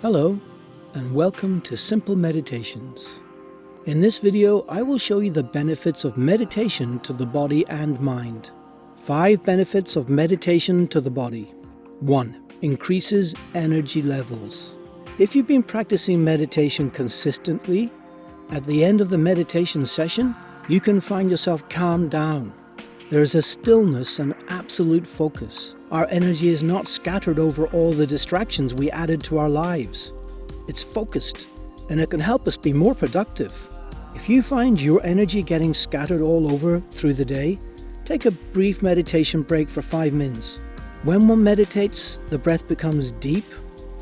Hello, and welcome to Simple Meditations. In this video, I will show you the benefits of meditation to the body and mind. 5 benefits of meditation to the body. 1. Increases energy levels. If you've been practicing meditation consistently, at the end of the meditation session, you can find yourself calmed down. There is a stillness and absolute focus. Our energy is not scattered over all the distractions we added to our lives. It's focused, and it can help us be more productive. If you find your energy getting scattered all over through the day, take a brief meditation break for 5 minutes. When one meditates, the breath becomes deep,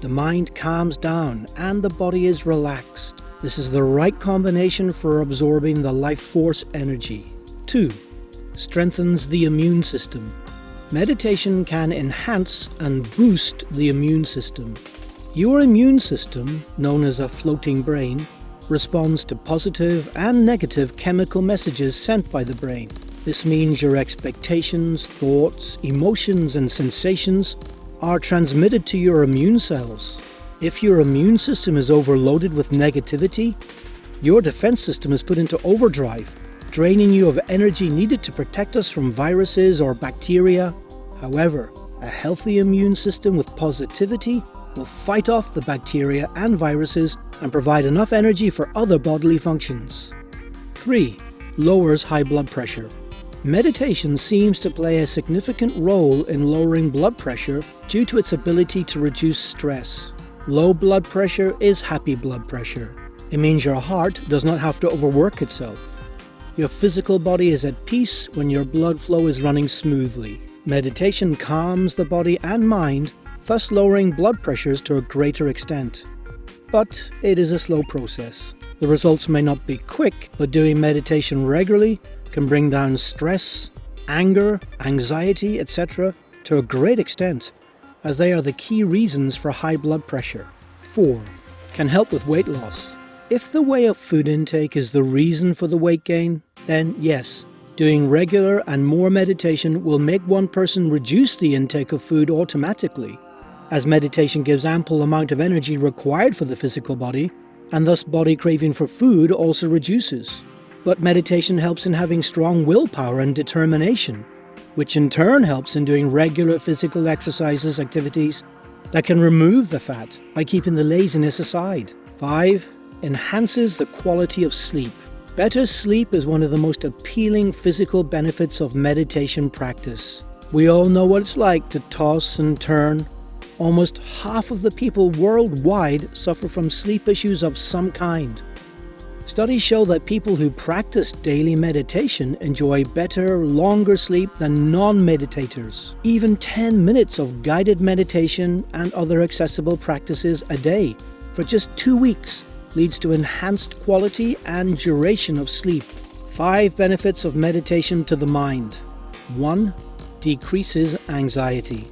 the mind calms down, and the body is relaxed. This is the right combination for absorbing the life force energy. 2. Strengthens the immune system. Meditation can enhance and boost the immune system. Your immune system, known as a floating brain, responds to positive and negative chemical messages sent by the brain. This means your expectations, thoughts, emotions, and sensations are transmitted to your immune cells. If your immune system is overloaded with negativity, your defense system is put into overdrive, draining you of energy needed to protect us from viruses or bacteria. However, a healthy immune system with positivity will fight off the bacteria and viruses and provide enough energy for other bodily functions. 3. Lowers high blood pressure. Meditation seems to play a significant role in lowering blood pressure due to its ability to reduce stress. Low blood pressure is happy blood pressure. It means your heart does not have to overwork itself. Your physical body is at peace when your blood flow is running smoothly. Meditation calms the body and mind, thus lowering blood pressures to a greater extent. But it is a slow process. The results may not be quick, but doing meditation regularly can bring down stress, anger, anxiety, etc. to a great extent, as they are the key reasons for high blood pressure. 4. Can help with weight loss. If the way of food intake is the reason for the weight gain, then yes, doing regular and more meditation will make one person reduce the intake of food automatically, as meditation gives ample amount of energy required for the physical body, and thus body craving for food also reduces. But meditation helps in having strong willpower and determination, which in turn helps in doing regular physical exercises activities that can remove the fat by keeping the laziness aside. 5. Enhances the quality of sleep. Better sleep is one of the most appealing physical benefits of meditation practice. We all know what it's like to toss and turn. Almost half of the people worldwide suffer from sleep issues of some kind. Studies show that people who practice daily meditation enjoy better, longer sleep than non-meditators. Even 10 minutes of guided meditation and other accessible practices a day for just 2 weeks leads to enhanced quality and duration of sleep. 5 benefits of meditation to the mind. 1. Decreases anxiety.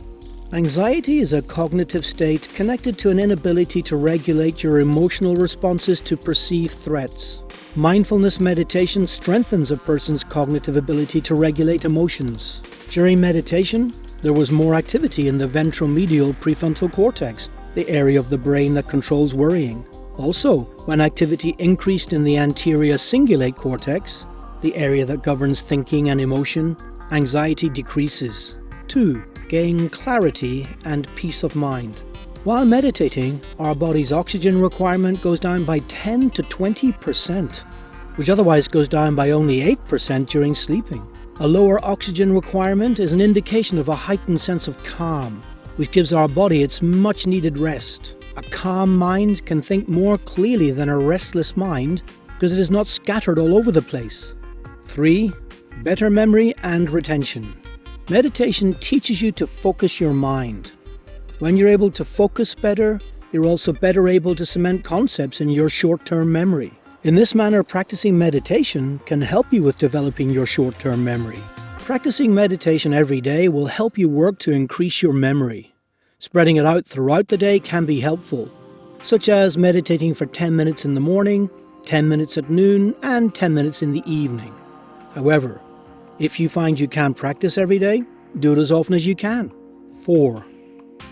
Anxiety is a cognitive state connected to an inability to regulate your emotional responses to perceived threats. Mindfulness meditation strengthens a person's cognitive ability to regulate emotions. During meditation, there was more activity in the ventromedial prefrontal cortex, the area of the brain that controls worrying. Also, when activity increased in the anterior cingulate cortex, the area that governs thinking and emotion, anxiety decreases. 2. Gain clarity and peace of mind. While meditating, our body's oxygen requirement goes down by 10 to 20%, which otherwise goes down by only 8% during sleeping. A lower oxygen requirement is an indication of a heightened sense of calm, which gives our body its much-needed rest. A calm mind can think more clearly than a restless mind because it is not scattered all over the place. 3. Better memory and retention. Meditation teaches you to focus your mind. When you're able to focus better, you're also better able to cement concepts in your short-term memory. In this manner, practicing meditation can help you with developing your short-term memory. Practicing meditation every day will help you work to increase your memory. Spreading it out throughout the day can be helpful, such as meditating for 10 minutes in the morning, 10 minutes at noon, and 10 minutes in the evening. However, if you find you can't practice every day, do it as often as you can. 4.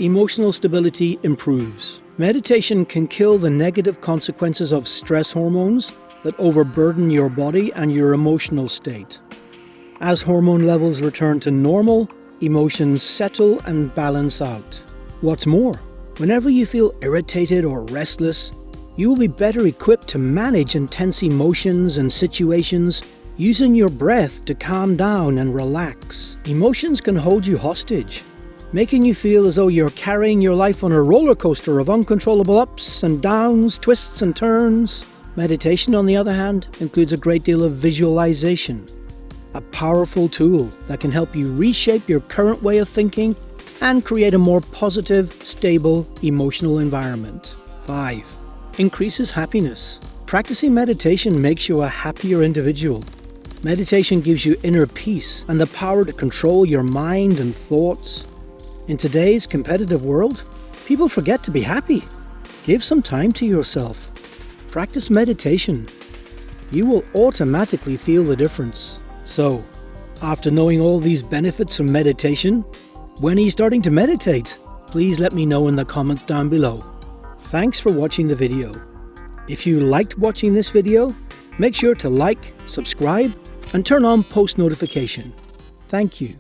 Emotional stability improves. Meditation can kill the negative consequences of stress hormones that overburden your body and your emotional state. As hormone levels return to normal, emotions settle and balance out. What's more, whenever you feel irritated or restless, you will be better equipped to manage intense emotions and situations using your breath to calm down and relax. Emotions can hold you hostage, making you feel as though you're carrying your life on a roller coaster of uncontrollable ups and downs, twists and turns. Meditation, on the other hand, includes a great deal of visualization, a powerful tool that can help you reshape your current way of thinking and create a more positive, stable, emotional environment. 5. Increases happiness. Practicing meditation makes you a happier individual. Meditation gives you inner peace and the power to control your mind and thoughts. In today's competitive world, people forget to be happy. Give some time to yourself. Practice meditation. You will automatically feel the difference. So, after knowing all these benefits from meditation, when are you starting to meditate? Please let me know in the comments down below. Thanks for watching the video. If you liked watching this video, make sure to like, subscribe, and turn on post notification. Thank you.